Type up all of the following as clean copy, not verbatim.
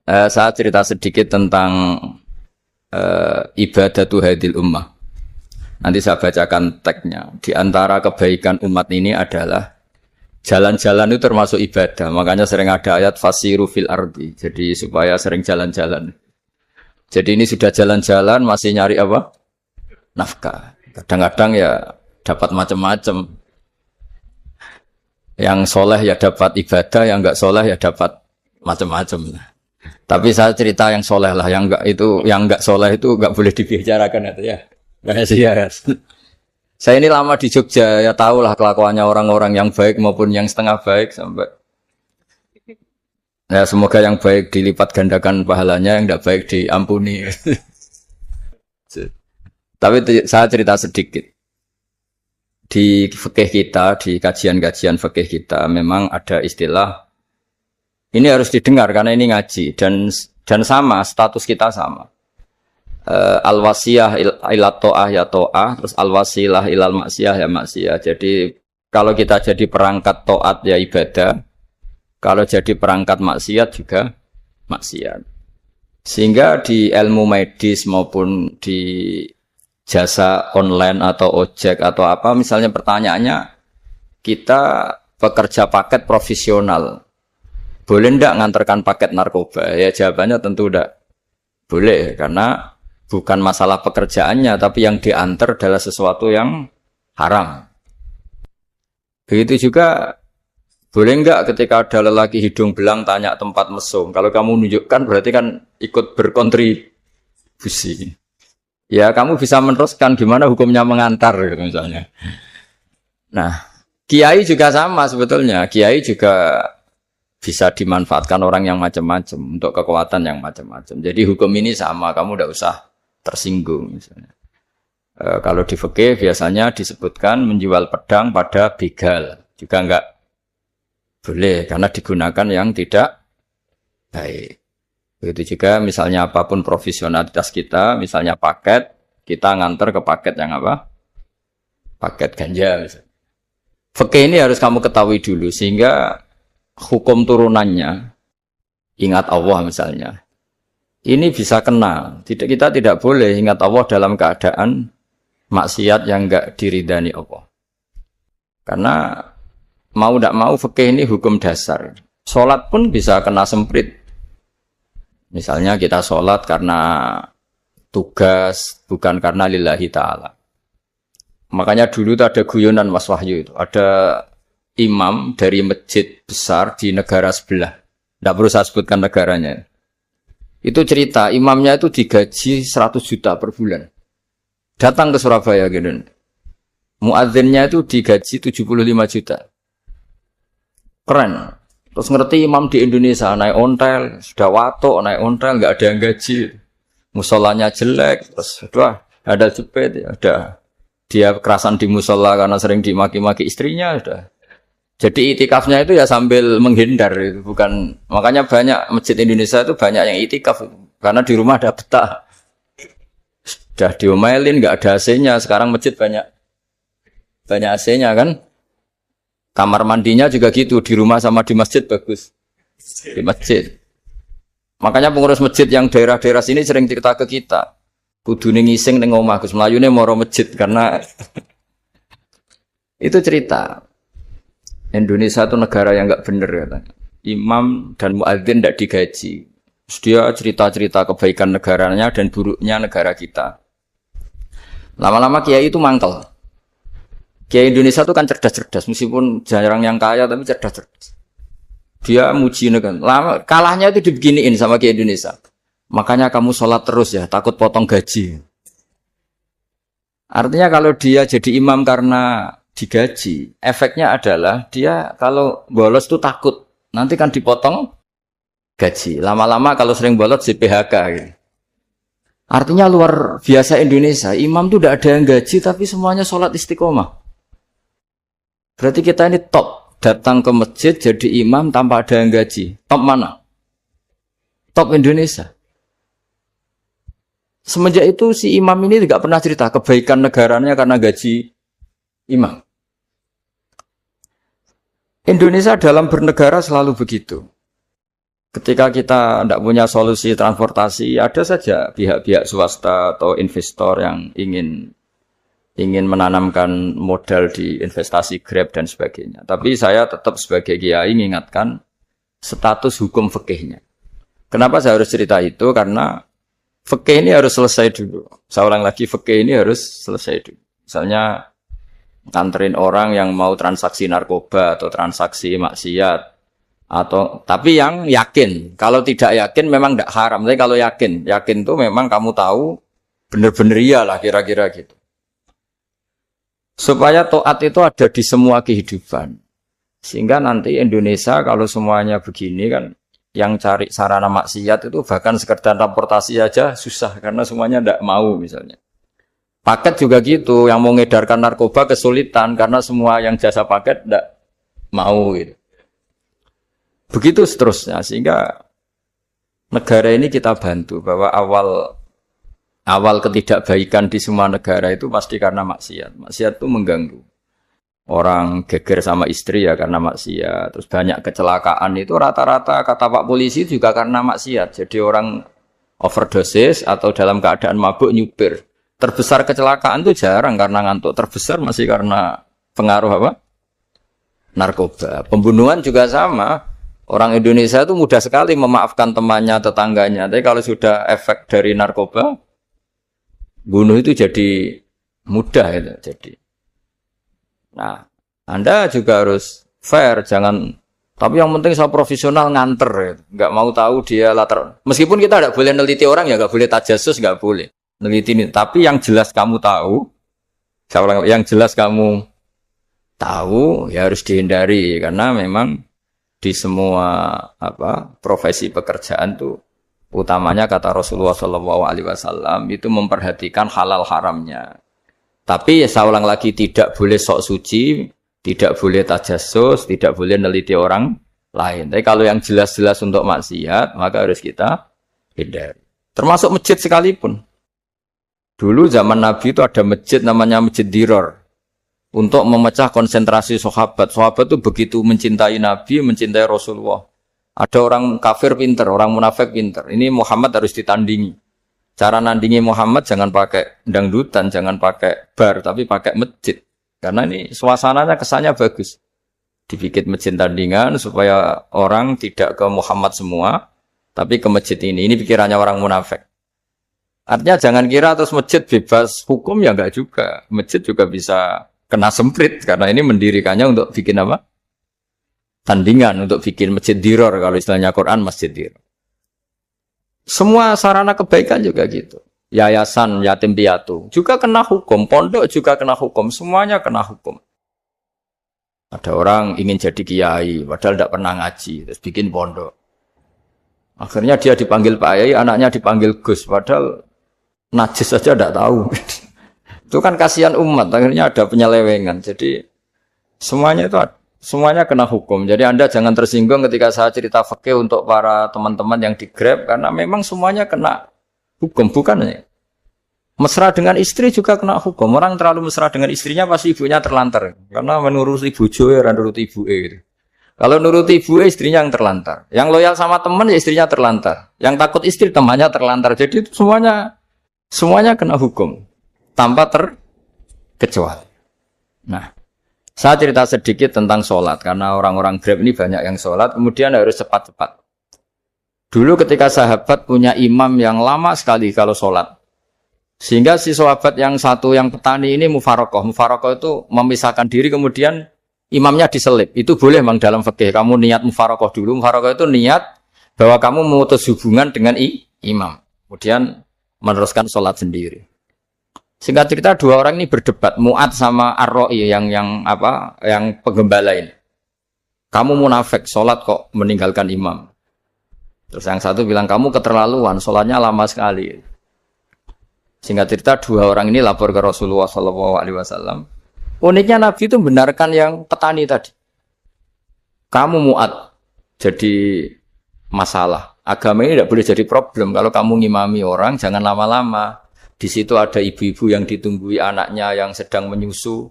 Saya cerita sedikit tentang ibadatu hadil ummah. Nanti saya bacakan teksnya. Di antara kebaikan umat ini adalah jalan-jalan itu termasuk ibadah. Makanya sering ada ayat fasiru fil ardi. Jadi supaya sering jalan-jalan. Jadi ini sudah jalan-jalan masih nyari apa? Nafkah. Kadang-kadang ya dapat macam-macam. Yang soleh ya dapat ibadah, yang enggak soleh ya dapat macam-macam. Tapi saya cerita yang soleh lah, yang enggak soleh itu enggak boleh dibicarakan itu ya. Rahasia. Saya ini lama di Jogja, ya tahulah kelakuannya orang-orang yang baik maupun yang setengah baik sampai. Ya semoga yang baik dilipat gandakan pahalanya, yang enggak baik diampuni. Tapi saya cerita sedikit. Di fikih kita, di kajian-kajian fikih kita memang ada istilah ini harus didengar karena ini ngaji dan sama status kita sama. Al-wasiyah ila ta'ah ya ta'ah, terus al-wasilah ilal maksiyah ya maksiyah. Jadi kalau kita jadi perangkat taat ya ibadah, kalau jadi perangkat maksiat juga maksiat. Sehingga di ilmu medis maupun di jasa online atau ojek atau apa, misalnya pertanyaannya, kita pekerja paket profesional, boleh ndak ngantarkan paket narkoba? Ya jawabannya tentu ndak boleh, karena bukan masalah pekerjaannya, tapi yang diantar adalah sesuatu yang haram. Begitu juga, boleh nggak ketika ada lelaki hidung belang tanya tempat mesum? Kalau kamu nunjukkan berarti kan ikut berkontribusi. Ya kamu bisa meneruskan gimana hukumnya mengantar gitu misalnya. Nah, kiai juga sama sebetulnya. Kiai juga bisa dimanfaatkan orang yang macam-macam untuk kekuatan yang macam-macam. Jadi hukum ini sama, kamu tidak usah tersinggung misalnya. Kalau di fikih biasanya disebutkan menjual pedang pada begal juga enggak boleh karena digunakan yang tidak baik. Begitu juga misalnya apapun profesionalitas kita, misalnya paket, kita nganter ke paket yang apa? Paket ganja misalnya. Fikih ini harus kamu ketahui dulu sehingga hukum turunannya, ingat Allah misalnya, ini bisa kena. Kita tidak boleh ingat Allah dalam keadaan maksiat yang enggak diridani Allah. Karena mau tidak mau fikih ini hukum dasar. Sholat pun bisa kena semprit. Misalnya kita sholat karena tugas, bukan karena lillahi ta'ala. Makanya dulu itu ada guyonan Mas Wahyu itu. Ada imam dari masjid besar di negara sebelah. Tidak perlu saya sebutkan negaranya. Itu cerita, imamnya itu digaji 100 juta per bulan. Datang ke Surabaya gitu. Muadzinnya itu digaji 75 juta. Keren. Terus ngerti imam di Indonesia naik ontel, sudah watuk naik ontel, nggak ada yang gaji, musolanya jelek, terus ada jepit, ada dia kerasan di musola karena sering dimaki-maki istrinya, sudah. Jadi itikafnya itu ya sambil menghindar, itu bukan. Makanya banyak masjid Indonesia itu banyak yang itikaf, karena di rumah ada betah, sudah diomelin, nggak ada AC-nya. Sekarang masjid banyak AC-nya kan. Kamar mandinya juga gitu, di rumah sama di masjid bagus. Di masjid. Makanya pengurus masjid yang daerah-daerah sini sering cerita ke kita. Kudune ngising ning omah Gus mlayune moro masjid karena itu cerita. Indonesia itu negara yang enggak bener katanya. Imam dan muadzin tidak digaji. Terus dia cerita-cerita kebaikan negaranya dan buruknya negara kita. Lama-lama kiai itu mangkel. Kiai Indonesia itu kan cerdas-cerdas, meskipun jarang yang kaya tapi cerdas-cerdas. Dia muji negara. Lama kalahnya itu dibeginiin sama Kiai Indonesia. Makanya kamu sholat terus ya, takut potong gaji. Artinya kalau dia jadi imam karena digaji, efeknya adalah dia kalau bolos itu takut, nanti kan dipotong gaji. Lama-lama kalau sering bolos di PHK gitu. Artinya luar biasa Indonesia, imam itu tidak ada yang gaji tapi semuanya sholat istiqomah. Berarti kita ini top, datang ke masjid jadi imam tanpa ada yang gaji. Top mana? Top Indonesia. Semenjak itu si imam ini tidak pernah cerita kebaikan negaranya karena gaji imam. Indonesia dalam bernegara selalu begitu. Ketika kita tidak punya solusi transportasi, ada saja pihak-pihak swasta atau investor yang ingin menanamkan modal di investasi Grab dan sebagainya. Tapi saya tetap sebagai kiai mengingatkan status hukum fikihnya. Kenapa saya harus cerita itu? Karena fikih ini harus selesai dulu. Saya ulang lagi, fikih ini harus selesai dulu. Misalnya nganterin orang yang mau transaksi narkoba atau transaksi maksiat, atau tapi yang yakin. Kalau tidak yakin memang tidak haram. Tapi kalau yakin itu memang kamu tahu benar-benar iyalah kira-kira gitu. Supaya taat itu ada di semua kehidupan. Sehingga nanti Indonesia kalau semuanya begini kan, yang cari sarana maksiat itu bahkan sekedar transportasi aja susah karena semuanya tidak mau misalnya. Paket juga gitu, yang mau ngedarkan narkoba kesulitan karena semua yang jasa paket tidak mau gitu. Begitu seterusnya, sehingga negara ini kita bantu bahwa awal ketidakbaikan di semua negara itu pasti karena maksiat. Maksiat itu mengganggu. Orang geger sama istri ya karena maksiat. Terus banyak kecelakaan itu rata-rata kata Pak Polisi juga karena maksiat. Jadi orang overdosis atau dalam keadaan mabuk nyupir. Terbesar kecelakaan itu jarang karena ngantuk. Terbesar masih karena pengaruh apa? Narkoba. Pembunuhan juga sama. Orang Indonesia itu mudah sekali memaafkan temannya, tetangganya. Tapi kalau sudah efek dari narkoba, bunuh itu jadi mudah itu. Jadi, nah, Anda juga harus fair, jangan. Tapi yang penting saya profesional nganter, gitu. Nggak mau tahu dia latar. Meskipun kita tidak boleh neliti orang ya, nggak boleh tajasus, nggak boleh neliti ini. Tapi yang jelas kamu tahu, yang jelas kamu tahu ya harus dihindari karena memang di semua profesi pekerjaan tuh utamanya kata Rasulullah SAW itu memperhatikan halal haramnya. Tapi ya saya ulang lagi tidak boleh sok suci, tidak boleh tajasus, tidak boleh neliti orang lain. Tapi kalau yang jelas-jelas untuk maksiat maka harus kita hindari. Termasuk masjid sekalipun. Dulu zaman Nabi itu ada masjid namanya Masjid Diror. Untuk memecah konsentrasi sahabat. Sahabat itu begitu mencintai Nabi, mencintai Rasulullah. Ada orang kafir pinter, orang munafik pinter. Ini Muhammad harus ditandingi. Cara nandingi Muhammad jangan pakai dangdutan, jangan pakai bar, tapi pakai masjid. Karena ini suasananya kesannya bagus. Dibikin masjid tandingan supaya orang tidak ke Muhammad semua, tapi ke masjid ini. Ini pikirannya orang munafik. Artinya jangan kira terus masjid bebas hukum, ya enggak juga. Masjid juga bisa kena semprit karena ini mendirikannya untuk bikin apa? Tandingan, untuk bikin masjid diror kalau istilahnya Quran masjid diror. Semua sarana kebaikan juga gitu. Yayasan yatim piatu juga kena hukum, pondok juga kena hukum, semuanya kena hukum. Ada orang ingin jadi kiai padahal tidak pernah ngaji, terus bikin pondok. Akhirnya dia dipanggil Pak Yai, anaknya dipanggil Gus padahal najis saja tidak tahu. Itu kan kasihan umat, akhirnya ada penyelewengan. Jadi semuanya kena hukum. Jadi Anda jangan tersinggung ketika saya cerita fikih untuk para teman-teman yang di Grab karena memang semuanya kena hukum, bukan ya? Mesra dengan istri juga kena hukum. Orang terlalu mesra dengan istrinya pasti ibunya terlantar karena menuruti bojo ya nuruti ibuke gitu. Kalau nuruti ibuke istrinya yang terlantar. Yang loyal sama teman ya istrinya terlantar. Yang takut istri temannya terlantar. Jadi itu semuanya kena hukum. Tanpa terkecuali. Nah, saya cerita sedikit tentang sholat. Karena orang-orang Grab ini banyak yang sholat. Kemudian harus cepat-cepat. Dulu ketika sahabat punya imam yang lama sekali kalau sholat. Sehingga si sahabat yang satu, yang petani ini mufarokoh. Mufarokoh itu memisahkan diri kemudian imamnya diselip. Itu boleh memang dalam fikih. Kamu niat mufarokoh dulu. Mufarokoh itu niat bahwa kamu memutus hubungan dengan imam. Kemudian meneruskan sholat sendiri. Singkat cerita dua orang ini berdebat, Mu'ad sama Ar-Ra'i yang penggembala ini. Kamu munafik, sholat kok meninggalkan imam. Terus yang satu bilang kamu keterlaluan, sholatnya lama sekali. Singkat cerita dua orang ini lapor ke Rasulullah SAW. Uniknya Nabi itu membenarkan yang petani tadi. Kamu Mu'ad, jadi masalah. Agama ini tidak boleh jadi problem. Kalau kamu ngimami orang, jangan lama-lama. Di situ ada ibu-ibu yang ditunggui anaknya yang sedang menyusu,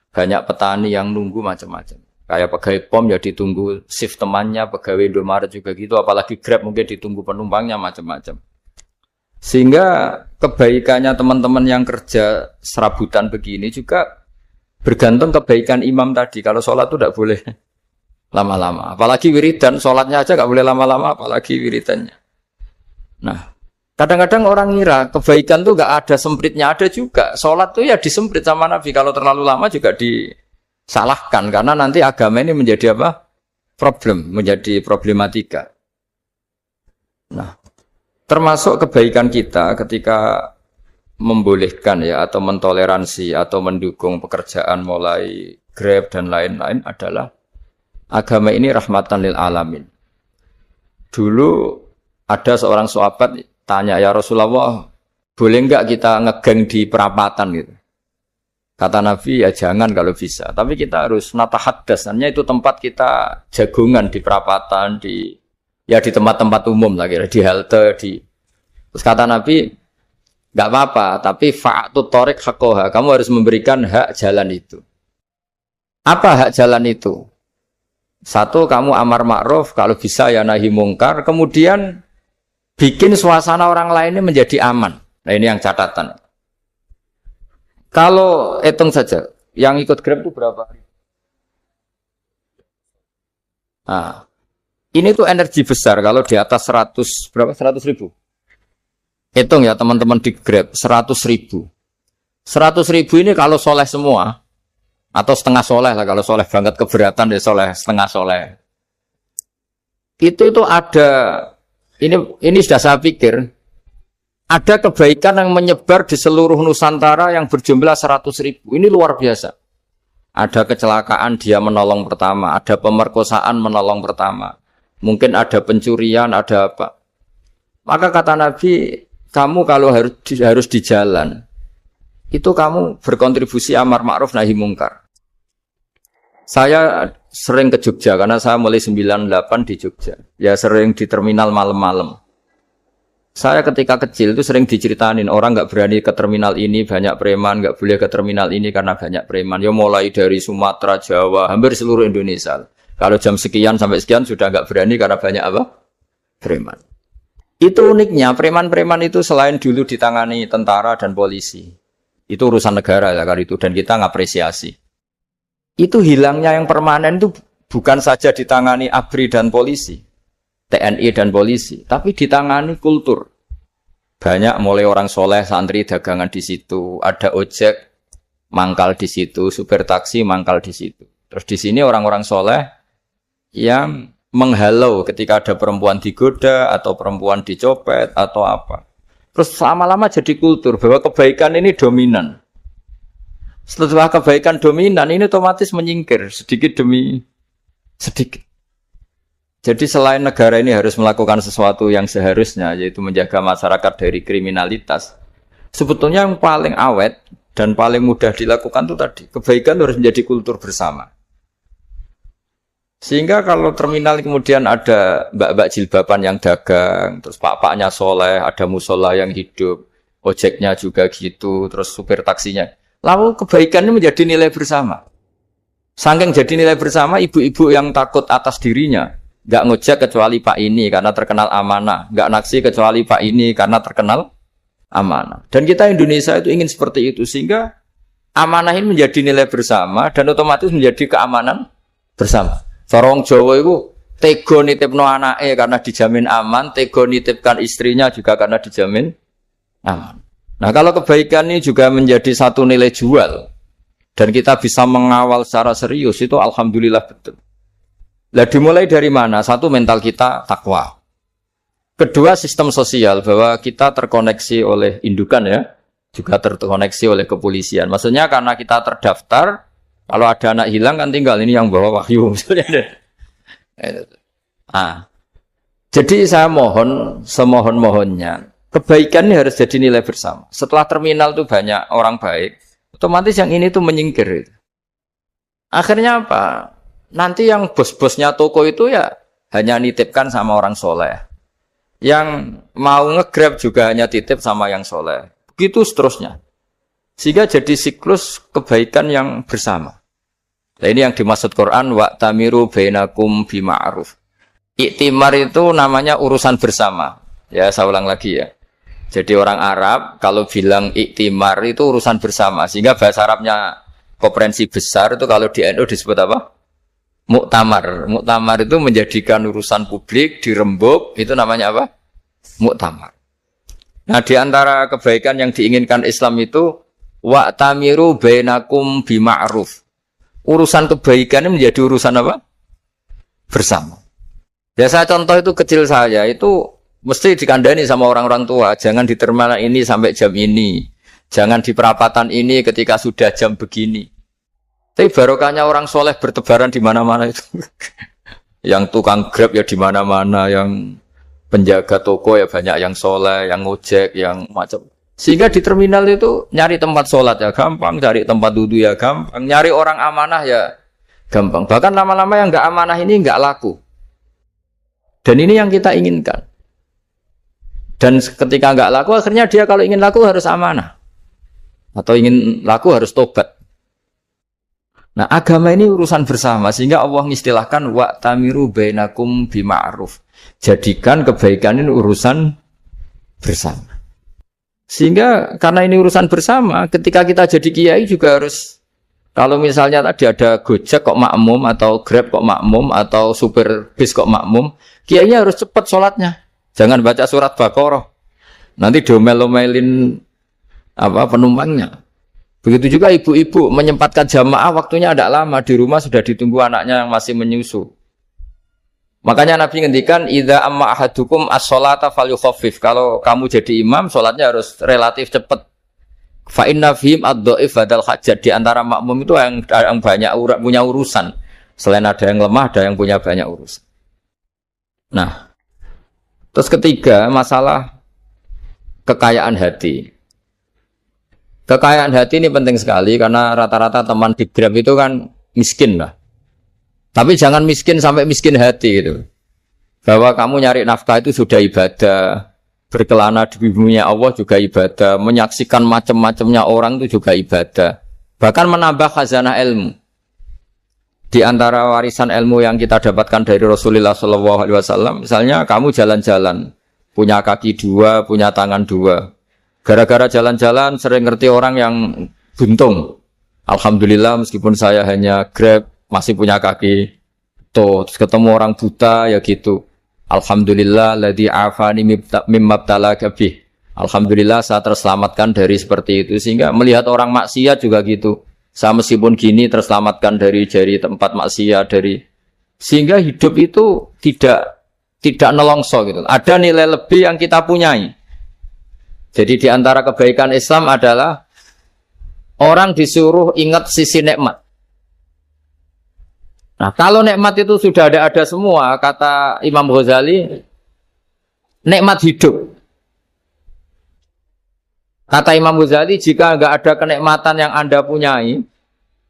banyak petani yang nunggu macam-macam. Kayak pegawai POM ya ditunggu shift temannya, pegawai Indomaret juga gitu, apalagi Grab mungkin ditunggu penumpangnya macam-macam. Sehingga kebaikannya teman-teman yang kerja serabutan begini juga bergantung kebaikan imam tadi. Kalau sholat itu tidak boleh lama-lama. Apalagi wiridan, sholatnya aja nggak boleh lama-lama, apalagi wiridannya. Nah, kadang-kadang orang ngira kebaikan tuh nggak ada sempritnya, ada juga. Sholat tuh ya disemprit sama Nabi. Kalau terlalu lama juga disalahkan karena nanti agama ini menjadi apa? Problem, menjadi problematika. Nah, termasuk kebaikan kita ketika membolehkan ya atau mentoleransi atau mendukung pekerjaan mulai Grab dan lain-lain adalah agama ini rahmatan lil alamin. Dulu ada seorang sahabat tanya, ya Rasulullah, boleh enggak kita ngegeng di perapatan gitu? Kata Nabi, ya jangan kalau bisa. Tapi kita harus natahaddas. Artinya itu tempat kita jagungan di perapatan, di tempat-tempat umum lah, kira di halte, Terus kata Nabi, enggak apa-apa, tapi fa'atu thoriq haqqaha. Kamu harus memberikan hak jalan itu. Apa hak jalan itu? Satu, kamu amar ma'ruf, kalau bisa ya nahi mungkar. Kemudian bikin suasana orang lain ini menjadi aman. Nah ini yang catatan. Kalau hitung saja, yang ikut Grab itu berapa hari? Nah, ini tuh energi besar kalau di atas 100, berapa? 100 ribu. Hitung ya teman-teman di Grab, 100 ribu. 100 ribu ini kalau soleh semua, atau setengah soleh lah, kalau soleh banget keberatan ya soleh, setengah soleh. Itu ada, ini sudah saya pikir, ada kebaikan yang menyebar di seluruh Nusantara yang berjumlah 100 ribu. Ini luar biasa. Ada kecelakaan dia menolong pertama, ada pemerkosaan menolong pertama. Mungkin ada pencurian, ada apa. Maka kata Nabi, kamu kalau harus di jalan, itu kamu berkontribusi amar ma'ruf nahi mungkar. Saya sering ke Jogja, karena saya mulai 98 di Jogja. Ya sering di terminal malam-malam. Saya ketika kecil itu sering diceritain, orang nggak berani ke terminal ini, banyak preman, nggak boleh ke terminal ini karena banyak preman. Ya mulai dari Sumatera, Jawa, hampir seluruh Indonesia. Kalau jam sekian sampai sekian sudah nggak berani karena banyak apa? Preman. Itu uniknya, preman-preman itu selain dulu ditangani tentara dan polisi. Itu urusan negara ya kali itu, dan kita ngapresiasi. Itu hilangnya yang permanen itu bukan saja ditangani ABRI dan polisi, TNI dan polisi, tapi ditangani kultur. Banyak mulai orang soleh, santri dagangan di situ, ada ojek mangkal di situ, supir taksi mangkal di situ. Terus di sini orang-orang soleh yang menghalau ketika ada perempuan digoda atau perempuan dicopet atau apa. Terus lama-lama jadi kultur bahwa kebaikan ini dominan. Setelah kebaikan dominan ini otomatis menyingkir sedikit demi sedikit. Jadi selain negara ini harus melakukan sesuatu yang seharusnya, yaitu menjaga masyarakat dari kriminalitas, sebetulnya yang paling awet dan paling mudah dilakukan itu tadi, kebaikan harus menjadi kultur bersama. Sehingga kalau terminal kemudian ada mbak-mbak jilbaban yang dagang, terus pak-paknya soleh, ada musola yang hidup, ojeknya juga gitu, terus supir taksinya. Lalu kebaikan ini menjadi nilai bersama. Saking jadi nilai bersama, ibu-ibu yang takut atas dirinya, nggak ngojek kecuali Pak ini karena terkenal amanah, nggak naksi kecuali Pak ini karena terkenal amanah. Dan kita Indonesia itu ingin seperti itu, sehingga amanah ini menjadi nilai bersama dan otomatis menjadi keamanan bersama. Sorong Jawa itu tego nitipno anake karena dijamin aman, tego nitipkan istrinya juga karena dijamin aman. Nah kalau kebaikan ini juga menjadi satu nilai jual dan kita bisa mengawal secara serius, itu alhamdulillah betul. Lah dimulai dari mana? Satu, mental kita takwa. Kedua, sistem sosial, bahwa kita terkoneksi oleh indukan ya, juga terkoneksi oleh kepolisian. Maksudnya karena kita terdaftar, kalau ada anak hilang kan tinggal ini yang bawa wahyu. Nah, jadi saya mohon, semohon-mohonnya, kebaikan ini harus jadi nilai bersama. Setelah terminal itu banyak orang baik, otomatis yang ini tuh menyingkir. Akhirnya apa? Nanti yang bos-bosnya toko itu ya hanya nitipkan sama orang soleh. Yang mau nge-grab juga hanya titip sama yang soleh. Begitu seterusnya. Sehingga jadi siklus kebaikan yang bersama. Nah, ini yang dimaksud Quran wa tamiru bainakum bima'ruf. Iktimar itu namanya urusan bersama. Ya, saya ulang lagi ya. Jadi orang Arab kalau bilang iktimar itu urusan bersama. Sehingga bahasa Arabnya konferensi besar itu kalau di NU disebut apa? Muktamar. Muktamar itu menjadikan urusan publik dirembuk, itu namanya apa? Muktamar. Nah, di antara kebaikan yang diinginkan Islam itu wa tamiru bainakum bima'ruf. Urusan kebaikan ini menjadi urusan apa? Bersama. Ya saya contoh itu kecil saya itu mesti dikandani sama orang-orang tua. Jangan di terminal ini sampai jam ini. Jangan di perapatan ini ketika sudah jam begini. Tapi barokahnya orang soleh bertebaran di mana-mana itu. Yang tukang Grab ya di mana-mana, yang penjaga toko ya banyak yang soleh, yang ngojek, yang macam. Sehingga di terminal itu nyari tempat sholat ya gampang, cari tempat duduk ya gampang, nyari orang amanah ya gampang. Bahkan lama-lama yang nggak amanah ini nggak laku. Dan ini yang kita inginkan. Dan ketika nggak laku, akhirnya dia kalau ingin laku harus amanah. Atau ingin laku harus tobat. Nah, agama ini urusan bersama. Sehingga Allah mengistilahkan wa tamiru bainakum bima'ruf. Jadikan kebaikan ini urusan bersama. Sehingga karena ini urusan bersama, ketika kita jadi kiai juga harus, kalau misalnya tadi ada Gojek kok makmum, atau Grab kok makmum, atau supir bis kok makmum, kiainya harus cepat sholatnya. Jangan baca surat Baqarah. Nanti domel-domelin penumpangnya. Begitu juga ibu-ibu menyempatkan jamaah, waktunya tidak lama, di rumah sudah ditunggu anaknya yang masih menyusu. Makanya Nabi ngendikan idza amma ahadukum as-sholata falyukhaffif. Kalau kamu jadi imam, sholatnya harus relatif cepat. Fa inna fihim ad-dhaif badal hajat. Di antara makmum itu yang banyak punya urusan. Selain ada yang lemah, ada yang punya banyak urusan. Nah, terus ketiga, masalah kekayaan hati. Kekayaan hati ini penting sekali karena rata-rata teman di Grab itu kan miskin lah. Tapi jangan miskin sampai miskin hati gitu. Bahwa kamu nyari nafkah itu sudah ibadah, berkelana di buminya Allah juga ibadah, menyaksikan macam-macamnya orang itu juga ibadah. Bahkan menambah khazanah ilmu. Di antara warisan ilmu yang kita dapatkan dari Rasulullah SAW, misalnya kamu jalan-jalan, punya kaki dua, punya tangan dua. Gara-gara jalan-jalan sering ngerti orang yang buntung. Alhamdulillah meskipun saya hanya Grab, masih punya kaki. Terus ketemu orang buta ya gitu. Alhamdulillah ladzi afani mimma btalaka bih. Alhamdulillah saya terselamatkan dari seperti itu. Sehingga melihat orang maksiat juga gitu. Saya meskipun gini terselamatkan dari tempat maksiat, sehingga hidup itu tidak nelongso gitu. Ada nilai lebih yang kita punyai. Jadi di antara kebaikan Islam adalah orang disuruh ingat sisi nikmat. Nah, kalau nikmat itu sudah ada semua, kata Imam Ghazali, nikmat hidup. Kata Imam Ghazali, jika enggak ada kenikmatan yang Anda punyai,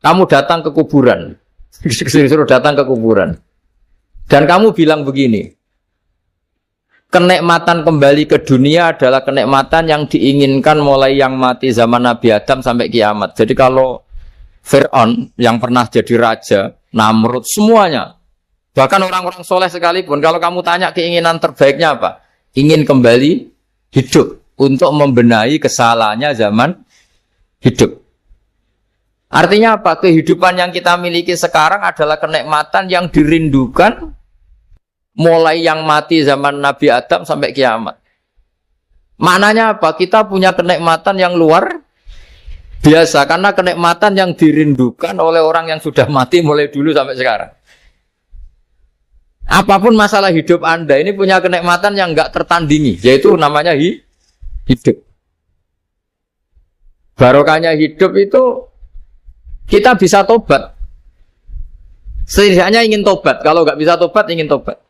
kamu datang ke kuburan. Disuruh datang ke kuburan. Dan kamu bilang begini, kenikmatan kembali ke dunia adalah kenikmatan yang diinginkan mulai yang mati zaman Nabi Adam sampai kiamat. Jadi kalau Fir'aun yang pernah jadi raja, Namrud, semuanya, bahkan orang-orang soleh sekalipun, kalau kamu tanya keinginan terbaiknya apa? Ingin kembali hidup untuk membenahi kesalahannya zaman hidup. Artinya apa? Kehidupan yang kita miliki sekarang adalah kenikmatan yang dirindukan mulai yang mati zaman Nabi Adam sampai kiamat. Maknanya apa? Kita punya kenikmatan yang luar biasa karena kenikmatan yang dirindukan oleh orang yang sudah mati mulai dulu sampai sekarang. Apapun masalah hidup Anda ini punya kenikmatan yang enggak tertandingi, yaitu namanya hidup. Barokahnya hidup itu kita bisa tobat. Setidaknya ingin tobat. Kalau enggak bisa tobat, ingin tobat.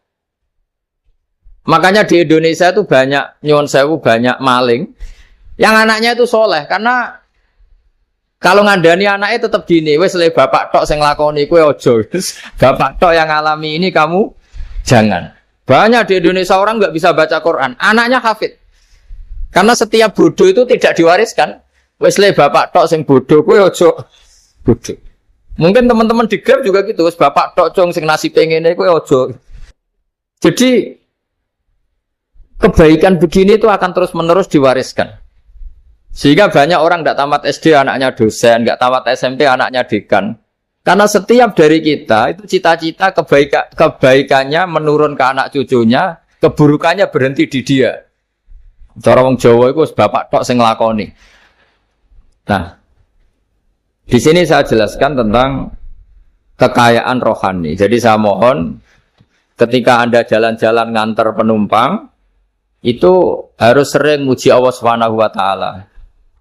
Makanya di Indonesia itu banyak nyuwun sewu, banyak maling yang anaknya itu soleh karena kalau ngandani anaknya tetap gini, wes le bapak tok sing nglakoni kowe aja. Bapak tok yang alami ini kamu jangan. Banyak di Indonesia orang enggak bisa baca Quran, anaknya hafid. Karena setiap bodoh itu tidak diwariskan. Wes le bapak tok sing bodoh kowe aja bodoh. Mungkin teman-teman di Grab juga gitu, bapak tok cong sing nasi pengen kowe ojo. Jadi kebaikan begini itu akan terus-menerus diwariskan. Sehingga banyak orang tidak tamat SD anaknya dosen, nggak tamat SMP anaknya dekan. Karena setiap dari kita itu cita-cita kebaikannya menurun ke anak cucunya, keburukannya berhenti di dia. Cara wong Jawa itu bapak tok sing nglakoni. Nah, di sini saya jelaskan tentang kekayaan rohani. Jadi saya mohon ketika Anda jalan-jalan nganter penumpang itu harus sering muji Allah Subhanahu wa taala.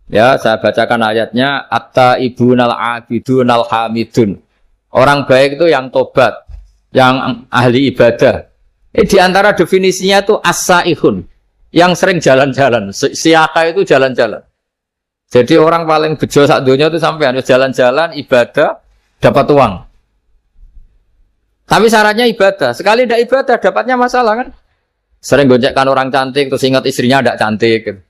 Ya, saya bacakan ayatnya at-taibunal abidunal hamidun. Orang baik itu yang tobat, yang ahli ibadah. Di antara definisinya itu as-saihun, yang sering jalan-jalan. Siaka itu jalan-jalan. Jadi orang paling bejo sak dunya itu sampai harus jalan-jalan ibadah dapat uang. Tapi syaratnya ibadah. Sekali tidak ibadah dapatnya masalah kan? Sering goncengkan orang cantik, terus ingat istrinya tidak cantik.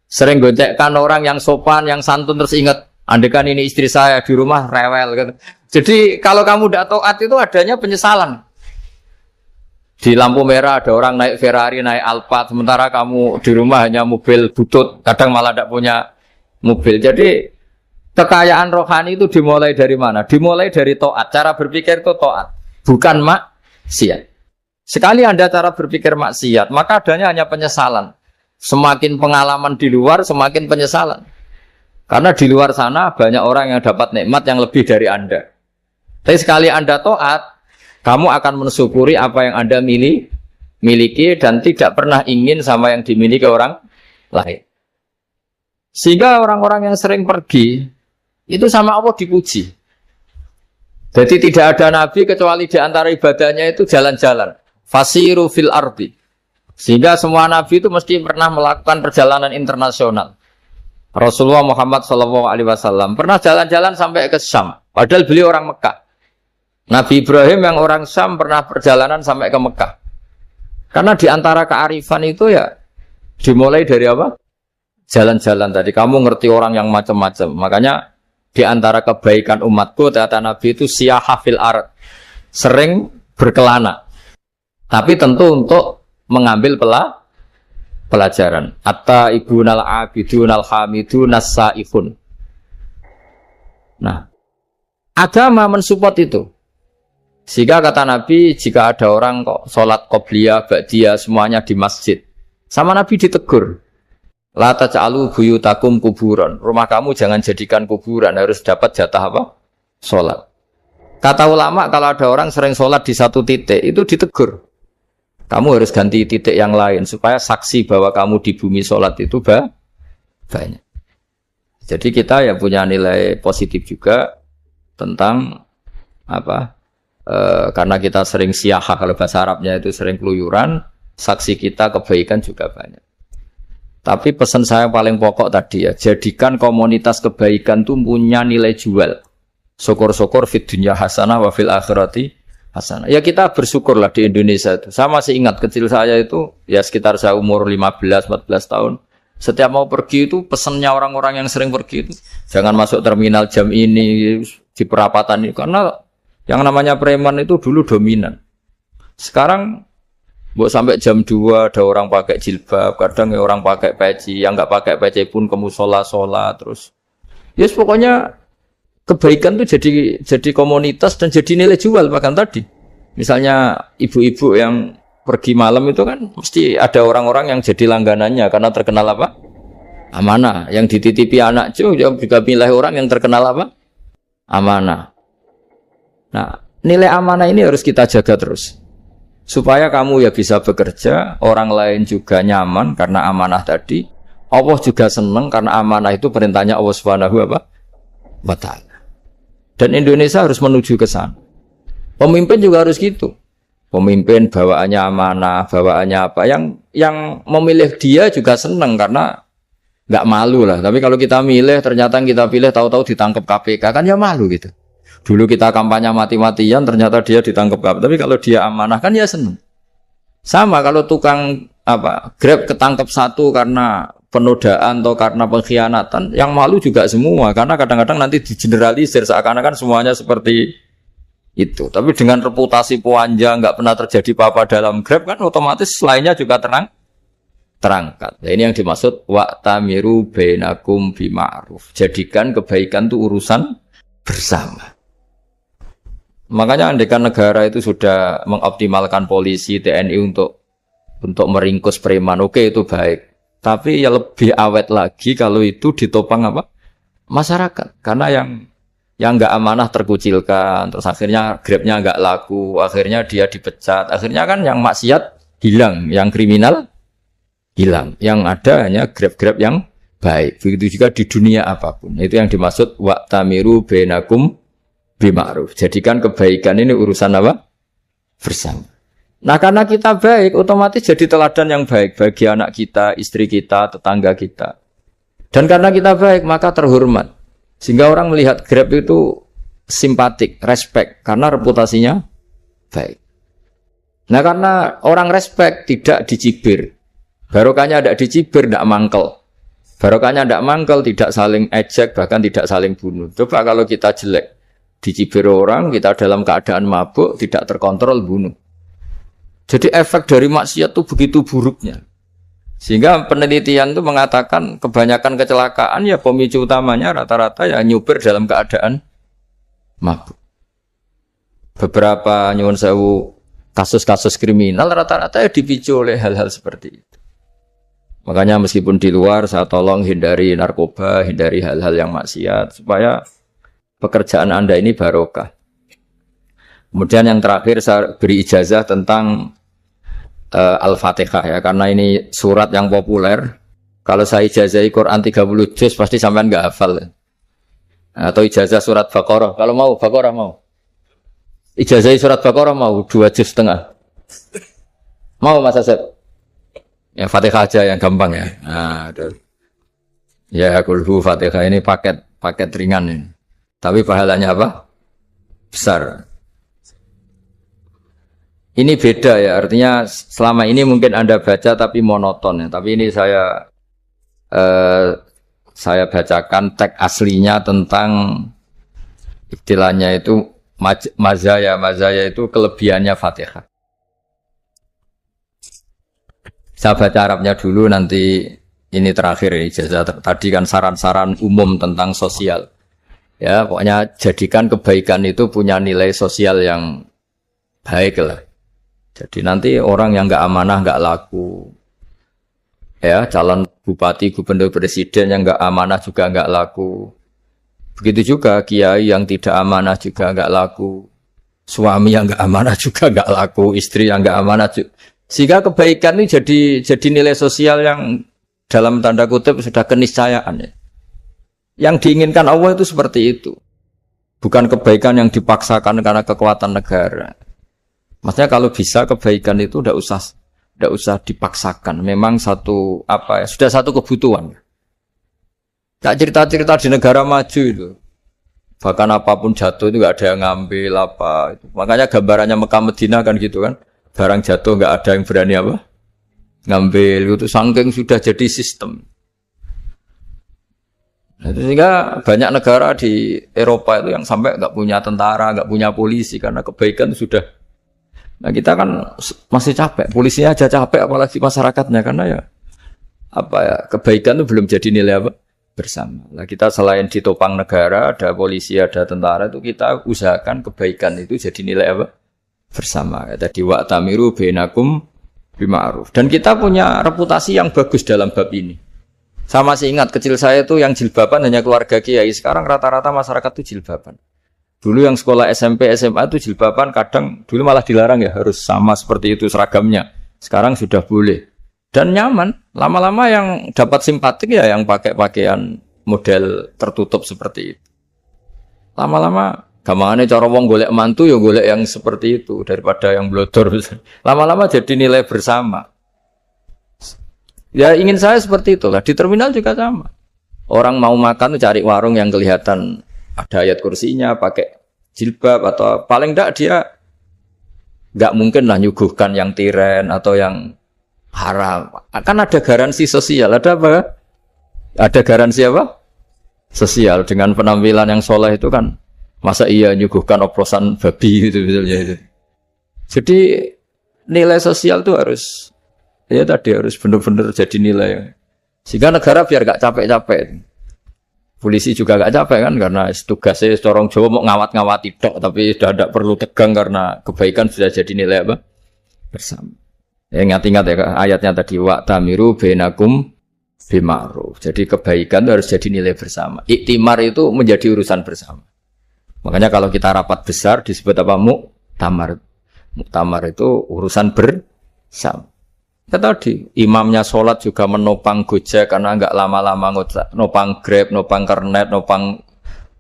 Sering goncengkan orang yang sopan, yang santun, terus ingat, andekan ini istri saya di rumah rewel. Gitu. Jadi kalau kamu tidak taat itu adanya penyesalan. Di lampu merah ada orang naik Ferrari, naik Alphard, sementara kamu di rumah hanya mobil butut, kadang malah tidak punya mobil. Jadi kekayaan rohani itu dimulai dari mana? Dimulai dari taat. Cara berpikir itu taat, bukan maksiat. Sekali Anda cara berpikir maksiat, maka adanya hanya penyesalan. Semakin pengalaman di luar, semakin penyesalan. Karena di luar sana banyak orang yang dapat nikmat yang lebih dari Anda. Tapi sekali Anda taat, kamu akan mensyukuri apa yang Anda miliki dan tidak pernah ingin sama yang dimiliki orang lain. Sehingga orang-orang yang sering pergi, itu sama Allah dipuji. Jadi tidak ada nabi kecuali di antara ibadahnya itu jalan-jalan. Fasiru fil ardi. Sehingga semua nabi itu mesti pernah melakukan perjalanan internasional. Rasulullah Muhammad SAW pernah jalan-jalan sampai ke Syam. Padahal beliau orang Mekah. Nabi Ibrahim yang orang Syam pernah perjalanan sampai ke Mekah. Karena di antara kearifan itu ya dimulai dari apa? Jalan-jalan tadi. Kamu ngerti orang yang macam-macam. Makanya di antara kebaikan umatku, kata Nabi itu siyaha fil ard. Sering berkelana. Tapi tentu untuk mengambil pelajaran. At-taibunal abidunal hamidunas saihun. Nah, agama mensupport itu. Sehingga kata Nabi, jika ada orang kok sholat qobliyah, ba'diyah, semuanya di masjid. Sama Nabi ditegur. La taj'alu buyutakum kuburan. Rumah kamu jangan jadikan kuburan, harus dapat jatah apa? Sholat. Kata ulama, kalau ada orang sering sholat di satu titik, itu ditegur. Kamu harus ganti titik yang lain, supaya saksi bahwa kamu di bumi sholat itu banyak. Jadi kita ya punya nilai positif juga tentang apa? Karena kita sering siyaha, kalau bahasa Arabnya itu sering keluyuran, saksi kita kebaikan juga banyak. Tapi pesan saya paling pokok tadi ya, jadikan komunitas kebaikan itu punya nilai jual. Syukur-syukur fid dunya hasanah wa fil akhirati hasanah. Ya kita bersyukurlah di Indonesia itu. Saya masih ingat kecil saya itu, ya sekitar saya umur 15-14 tahun. Setiap mau pergi itu pesannya orang-orang yang sering pergi itu, jangan masuk terminal jam ini, di perapatan ini. Karena yang namanya preman itu dulu dominan. Sekarang sampai jam 2 ada orang pakai jilbab, kadang orang pakai peci, yang nggak pakai peci pun ke musola terus. Yes, pokoknya kebaikan itu jadi komunitas dan jadi nilai jual. Bahkan tadi, misalnya ibu-ibu yang pergi malam itu kan mesti ada orang-orang yang jadi langganannya karena terkenal apa? Amanah. Yang dititipi anak juga pilih orang yang terkenal apa? Amanah. Nah, nilai amanah ini harus kita jaga terus. Supaya kamu ya bisa bekerja, orang lain juga nyaman karena amanah tadi. Allah juga senang karena amanah itu perintahnya Allah Subhanahu wa ta'ala. Dan Indonesia harus menuju ke sana. Pemimpin juga harus gitu. Pemimpin bawaannya amanah, bawaannya apa? Yang memilih dia juga senang karena nggak malu lah. Tapi kalau kita milih, ternyata kita pilih tahu-tahu ditangkap KPK, kan ya malu gitu. Dulu kita kampanye mati-matian, ternyata dia ditangkap KPK. Tapi kalau dia amanah kan ya senang. Sama kalau tukang Grab ketangkap satu karena penodaan atau karena pengkhianatan, yang malu juga semua. Karena kadang-kadang nanti digeneralisir seakan-akan semuanya seperti itu. Tapi dengan reputasi panjang, nggak pernah terjadi apa-apa dalam Grab kan otomatis lainnya juga terangkat. Nah, ini yang dimaksud wa'tamiru bainakum bima'ruf. Jadikan kebaikan itu urusan bersama. Makanya andekan negara itu sudah mengoptimalkan polisi, TNI untuk meringkus preman, oke itu baik. Tapi ya lebih awet lagi kalau itu ditopang apa? Masyarakat. Karena yang nggak amanah terkucilkan, terus akhirnya Grabnya nggak laku, akhirnya dia dipecat, akhirnya kan yang maksiat hilang, yang kriminal hilang, yang ada hanya Grab-Grab yang baik. Begitu juga di dunia apapun. Itu yang dimaksud wa'tamiru bainakum bima'ruf. Jadikan kebaikan ini urusan apa? Bersama. Nah karena kita baik, otomatis jadi teladan yang baik bagi anak kita, istri kita, tetangga kita. Dan karena kita baik, maka terhormat. Sehingga orang melihat Grab itu simpatik, respect, karena reputasinya baik. Nah karena orang respect, tidak dicibir. Barokahnya tidak dicibir, tidak mangkel. Barokahnya tidak mangkel, tidak saling ejek, bahkan tidak saling bunuh. Coba kalau kita jelek, dicibir orang, kita dalam keadaan mabuk, tidak terkontrol, bunuh. Jadi efek dari maksiat itu begitu buruknya. Sehingga penelitian itu mengatakan kebanyakan kecelakaan ya pemicu utamanya rata-rata ya nyupir dalam keadaan mabuk. Beberapa nyuwun sewu kasus-kasus kriminal rata-rata ya dipicu oleh hal-hal seperti itu. Makanya meskipun di luar saya tolong hindari narkoba, hindari hal-hal yang maksiat supaya pekerjaan Anda ini barokah. Kemudian yang terakhir saya beri ijazah tentang Al-Fatihah ya, karena ini surat yang populer. Kalau saya ijazahi Quran 30 juz pasti sampean enggak hafal. Atau ijazah surat Baqarah. Kalau mau Baqarah mau. Ijazahi surat Baqarah mau 2 juz setengah. Mau Mas Asep? Ya Fatihah aja yang gampang ya. Nah, ya kulhu Fatihah ini paket ringan ini. Tapi pahalanya apa? Besar. Ini beda ya, artinya selama ini mungkin Anda baca tapi monoton ya. Tapi ini saya bacakan teks aslinya tentang istilahnya itu mazaya itu kelebihannya Fatihah. Saya baca Arabnya dulu, nanti ini terakhir ya, ijazah tadi kan saran-saran umum tentang sosial. Ya, pokoknya jadikan kebaikan itu punya nilai sosial yang baik lah. Jadi nanti orang yang nggak amanah nggak laku. Ya, calon bupati, gubernur, presiden yang nggak amanah juga nggak laku. Begitu juga kiai yang tidak amanah juga nggak laku. Suami yang nggak amanah juga nggak laku. Istri yang nggak amanah juga. Sehingga kebaikan ini jadi nilai sosial yang dalam tanda kutip sudah keniscayaan ya. Yang diinginkan Allah itu seperti itu. Bukan kebaikan yang dipaksakan karena kekuatan negara. Maksudnya kalau bisa kebaikan itu tidak usah dipaksakan. Memang sudah satu kebutuhan. Tak cerita-cerita di negara maju itu. Bahkan apapun jatuh itu nggak ada yang ngambil apa. Makanya gambarannya Mekah Medina kan gitu kan. Barang jatuh nggak ada yang berani apa ngambil, itu saking sudah jadi sistem. Nah, sehingga banyak negara di Eropa itu yang sampai nggak punya tentara, nggak punya polisi karena kebaikan sudah. Nah kita kan masih capek, polisinya aja capek, apalagi masyarakatnya karena ya kebaikan itu belum jadi nilai apa bersama. Nah kita selain ditopang negara, ada polisi, ada tentara, itu kita usahakan kebaikan itu jadi nilai apa bersama. Tadi wa'tamiru bainakum bima'ruf. Dan kita punya reputasi yang bagus dalam bab ini. Saya masih ingat kecil saya itu yang jilbaban hanya keluarga kiai. Sekarang rata-rata masyarakat itu jilbaban. Dulu yang sekolah SMP, SMA itu jilbaban kadang dulu malah dilarang ya, harus sama seperti itu seragamnya. Sekarang sudah boleh. Dan nyaman. Lama-lama yang dapat simpatik ya yang pakai pakaian model tertutup seperti itu. Lama-lama gampangane cara wong golek mantu ya golek yang seperti itu daripada yang blodor. Lama-lama jadi nilai bersama. Ya ingin saya seperti itulah. Di terminal juga sama. Orang mau makan tuh cari warung yang kelihatan ada ayat kursinya, pakai jilbab atau paling enggak dia enggak mungkin lah nyuguhkan yang tiren atau yang haram. Kan ada garansi sosial, ada apa? Ada garansi apa? Sosial dengan penampilan yang soleh itu kan masa iya nyuguhkan oplosan babi gitu misalnya itu. Jadi nilai sosial itu harus ya tadi harus benar-benar jadi nilai. Sehingga negara biar gak capek-capek. Polisi juga gak capek kan karena tugasnya corong Jawa mau ngawat-ngawati tok tapi sudah tidak perlu tegang karena kebaikan sudah jadi nilai apa? Bersama. Ya, ingat-ingat ya ayatnya tadi wa tamiru bainakum bima'ruf. Jadi kebaikan itu harus jadi nilai bersama. Iktimar itu menjadi urusan bersama. Makanya kalau kita rapat besar disebut apa? Muktamar. Muktamar itu urusan bersama. Ya tadi imamnya sholat juga menopang Gojek karena enggak lama-lama nopang Grab, nopang Kernet, nopang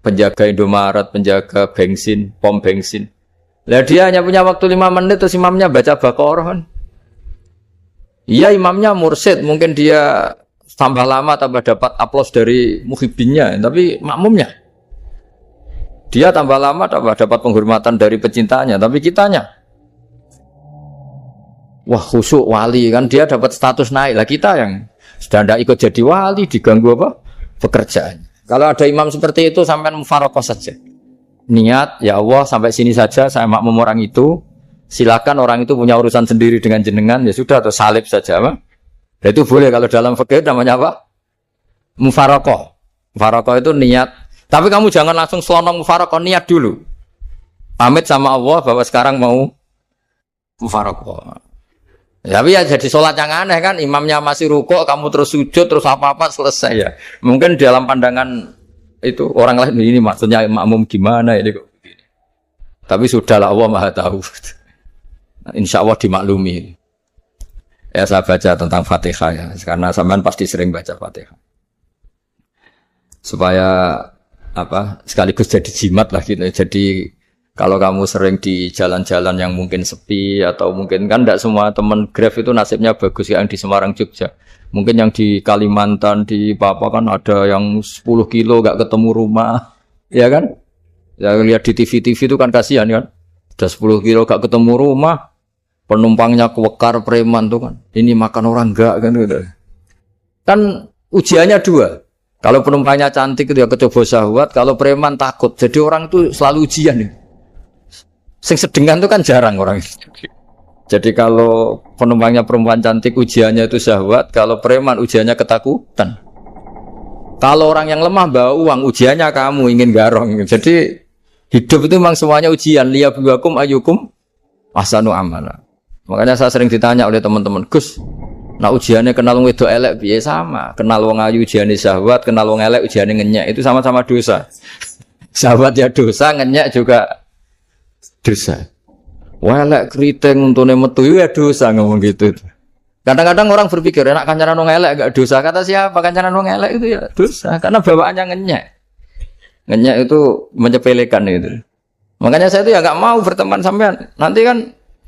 penjaga Indomaret, penjaga bensin, pom bensin. Lah dia hanya punya waktu 5 menit terus imamnya baca Baqarah kan. Iya imamnya mursyid, mungkin dia tambah lama tambah dapat aplaus dari muhibbinnya, tapi makmumnya dia tambah lama tambah dapat penghormatan dari pecintanya, tapi kitanya wah khusyuk wali kan dia dapat status naik lah, kita yang sudah tidak ikut jadi wali diganggu apa pekerjaan. Kalau ada imam seperti itu sampai mufaroqah saja, niat ya Allah sampai sini saja saya makmum orang itu, silakan orang itu punya urusan sendiri dengan jenengan ya sudah atau salib saja apa. Dan itu boleh kalau dalam fikih namanya apa? Mufaroqah. Mufaroqah itu niat. Tapi kamu jangan langsung selonong mufaroqah, niat dulu. Pamit sama Allah bahwa sekarang mau mufaroqah. Tapi ya jadi sholat yang aneh kan, imamnya masih rukuk, kamu terus sujud, terus apa-apa selesai ya. Mungkin dalam pandangan itu orang lain ini maksudnya makmum gimana ini kok begini. Tapi sudahlah Allah Maha tahu. Insya Allah dimaklumi. Ya saya baca tentang Fatihah ya, karena sampean pasti sering baca Fatihah. Supaya apa sekaligus jadi jimat lah gitu. Jadi kalau kamu sering di jalan-jalan yang mungkin sepi atau mungkin kan tidak semua teman Grab itu nasibnya bagus yang di Semarang Jogja. Mungkin yang di Kalimantan di Papua kan ada yang 10 kilo gak ketemu rumah, ya kan? Ya lihat di TV-TV itu kan kasihan kan. Udah 10 kilo gak ketemu rumah. Penumpangnya kewekar preman tuh kan. Ini makan orang enggak kan gitu. Kan ujiannya dua. Kalau penumpangnya cantik itu ya kecoba syahwat, kalau preman takut. Jadi orang itu selalu ujian nih. Sing sedengan itu kan jarang orang. Jadi kalau penumpangnya perempuan cantik ujiannya itu syahwat, kalau preman ujiannya ketakutan. Kalau orang yang lemah bawa uang ujiannya kamu ingin garong. Jadi hidup itu memang semuanya ujian. Liyabluwakum ayyukum ahsanu amala. Makanya saya sering ditanya oleh teman-teman, Gus, nah ujiannya kenal wong wedok elek piye sama, kenal wong ayu ujiannya syahwat, kenal wong elek ujiannya ngenyek, itu sama-sama dosa. Syahwat ya dosa, ngenyek juga dosa. Wah elek keriting untune metu ya dosa ngomong gitu. Kadang-kadang orang berpikir enak kancanan wong elek enggak dosa, kata siapa kancanan wong elek itu ya dosa, karena bawaannya ngenyek. Ngenyek itu menyepelekan itu. Makanya saya itu ya enggak mau berteman sampean. Nanti kan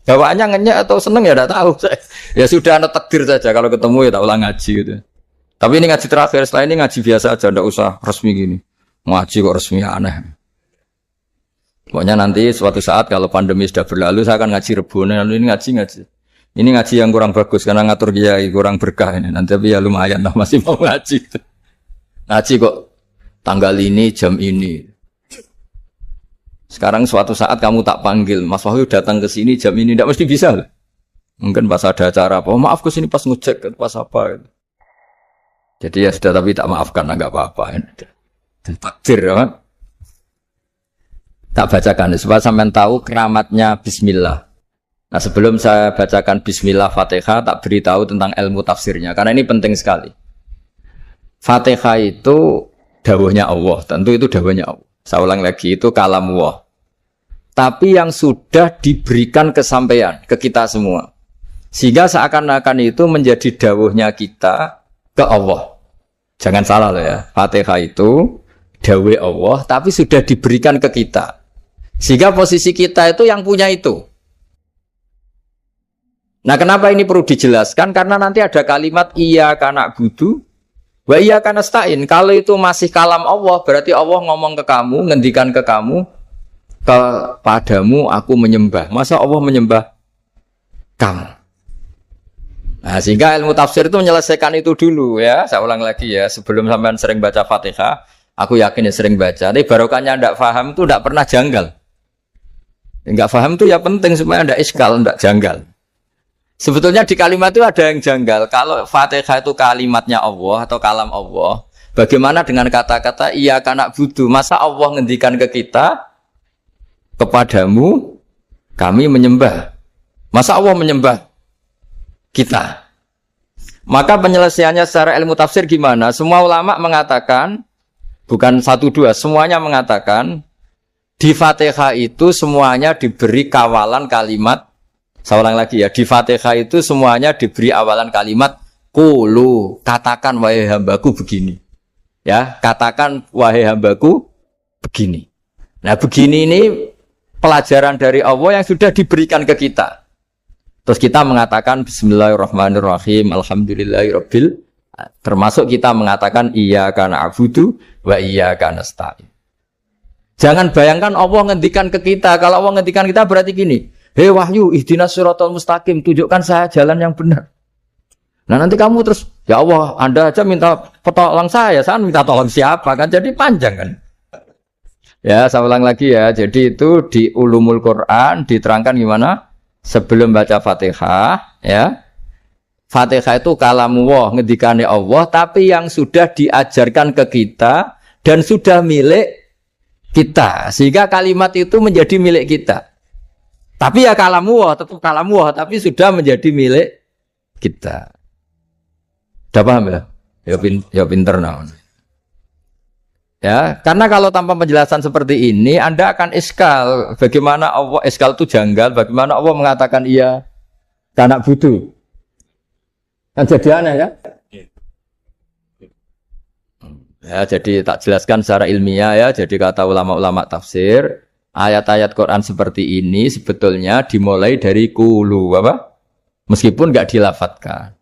bawaannya ngenyek atau seneng ya tidak tahu. Ya sudah ada takdir saja kalau ketemu ya tak ulang ngaji gitu. Tapi ini ngaji terakhir, setelah ini ngaji biasa aja, tidak usah resmi gini. Ngaji kok resmi aneh. Pokoknya nanti suatu saat kalau pandemi sudah berlalu saya akan ngaji Rebone, lalu ini ngaji. Ini ngaji yang kurang bagus karena ngatur kiai kurang berkah ini. Nanti tapi ya lumayan lah masih mau ngaji. Ngaji kok tanggal ini jam ini. Sekarang suatu saat kamu tak panggil, Mas Wahyu datang ke sini jam ini, tidak mesti bisa. Mungkin pas ada acara apa, maaf ke sini pas ngecek, pas apa. Gitu. Jadi ya sudah, tapi tak maafkan, enggak apa-apa. Takdir, ya. Tak bacakan, supaya sampean tahu keramatnya Bismillah. Nah sebelum saya bacakan Bismillah Fatihah, tak beritahu tentang ilmu tafsirnya, karena ini penting sekali. Fatihah itu dawuhnya Allah, tentu itu dawuhnya Allah. Saya ulang lagi, itu kalam Allah. Tapi yang sudah diberikan kesampaian ke kita semua. Sehingga seakan-akan itu menjadi dawuhnya kita ke Allah. Jangan salah loh ya. Fatihah itu dawuh Allah, tapi sudah diberikan ke kita. Sehingga posisi kita itu yang punya itu. Nah kenapa ini perlu dijelaskan? Karena nanti ada kalimat iyyaka na'budu wa iyyaka nasta'in. Kalau itu masih kalam Allah, berarti Allah ngomong ke kamu, ngendikan ke kamu, kepadamu aku menyembah. Masa Allah menyembah kamu? Nah, sehingga ilmu tafsir itu menyelesaikan itu dulu ya. Saya ulang lagi ya, sebelum sampean sering baca Fatihah, aku yakin ya sering baca. Tapi barokahnya ndak paham itu ndak pernah janggal. Enggak paham itu ya penting supaya ndak iskal, ndak janggal. Sebetulnya di kalimat itu ada yang janggal. Kalau Fatihah itu kalimatnya Allah atau kalam Allah, bagaimana dengan kata-kata iya kana budu? Masa Allah ngendikan ke kita, kepadamu kami menyembah. Masa Allah menyembah kita? Maka penyelesaiannya secara ilmu tafsir gimana? Semua ulama mengatakan, bukan satu dua, semuanya mengatakan di Fatihah itu semuanya diberi kawalan kalimat. Saya ulang lagi ya, di Fatihah itu semuanya diberi awalan kalimat qulu, katakan wahai hambaku begini. Ya, katakan wahai hambaku begini. Nah, begini ini pelajaran dari Allah yang sudah diberikan ke kita. Terus kita mengatakan bismillahirrahmanirrahim, alhamdulillahirabbil, termasuk kita mengatakan iyyaka na'budu wa iyyaka nasta'in. Jangan bayangkan Allah ngendikan ke kita. Kalau Allah ngendikan kita berarti gini, hei wahyu, ihdinas siratal mustaqim, tunjukkan saya jalan yang benar. Nah nanti kamu terus, ya Allah, Anda aja minta tolong saya minta tolong siapa kan? Jadi panjang kan? Ya, saya ulang lagi ya. Jadi itu di Ulumul Quran diterangkan gimana? Sebelum baca Fatihah, ya. Fatihah itu kalamullah, ngendikane Allah, tapi yang sudah diajarkan ke kita dan sudah milik kita. Sehingga kalimat itu menjadi milik kita. Tapi ya kalamullah, tetap kalamullah, tapi sudah menjadi milik kita. Udah paham ya? Ya pinter naon. Ya, karena kalau tanpa penjelasan seperti ini, Anda akan iskal. Bagaimana Allah, iskal itu janggal, bagaimana Allah mengatakan iya, karena butuh. Kan jadi aneh ya? Ya, jadi tak jelaskan secara ilmiah ya. Jadi kata ulama-ulama tafsir, ayat-ayat Quran seperti ini sebetulnya dimulai dari qulu, apa? Meskipun enggak dilafatkan.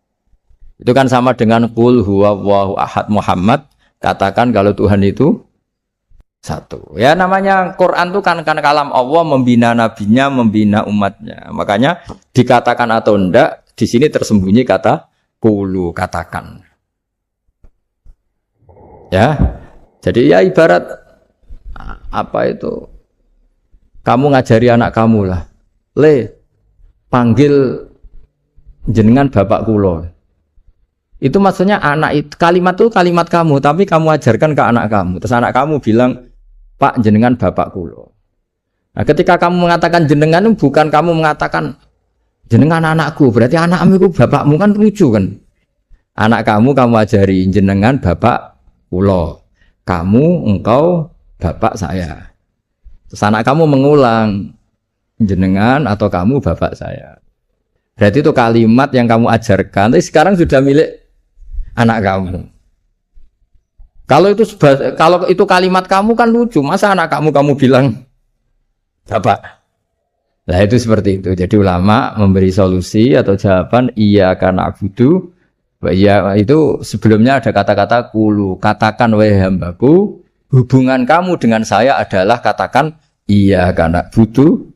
Itu kan sama dengan qul huwallahu ahad Muhammad, katakan kalau Tuhan itu satu. Ya namanya Quran itu kan kalam Allah, membina nabinya, membina umatnya. Makanya dikatakan atau enggak, di sini tersembunyi kata qulu, katakan. Ya. Jadi ya ibarat apa itu? Kamu ngajari anak kamu lah, panggil jenengan bapak kulo. Itu maksudnya anak itu, kalimat itu kalimat kamu, tapi kamu ajarkan ke anak kamu. Terus anak kamu bilang, Pak jenengan bapak kulo. Nah ketika kamu mengatakan jenengan, bukan kamu mengatakan jenengan anakku, berarti anakmu itu bapakmu, kan lucu kan. Anak kamu ajari jenengan bapak kulo. Kamu, engkau, bapak saya. Terus anak kamu mengulang, jenengan atau kamu bapak saya. Berarti itu kalimat yang kamu ajarkan, tapi sekarang sudah milik anak kamu. Kalau itu kalimat kamu kan lucu, masa anak kamu bilang bapak. Nah itu seperti itu. Jadi ulama memberi solusi atau jawaban iyyaka na'budu wa iya, itu sebelumnya ada kata-kata qulu, katakan wahai hambaku, hubungan kamu dengan saya adalah katakan iyyaka na'budu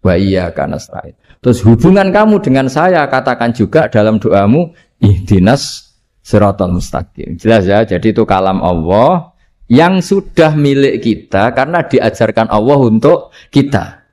wa iyyaka nasta'in. Terus hubungan kamu dengan saya katakan juga dalam doamu ihdinas siratal mustaqim. Jelas ya, jadi itu kalam Allah yang sudah milik kita karena diajarkan Allah untuk kita.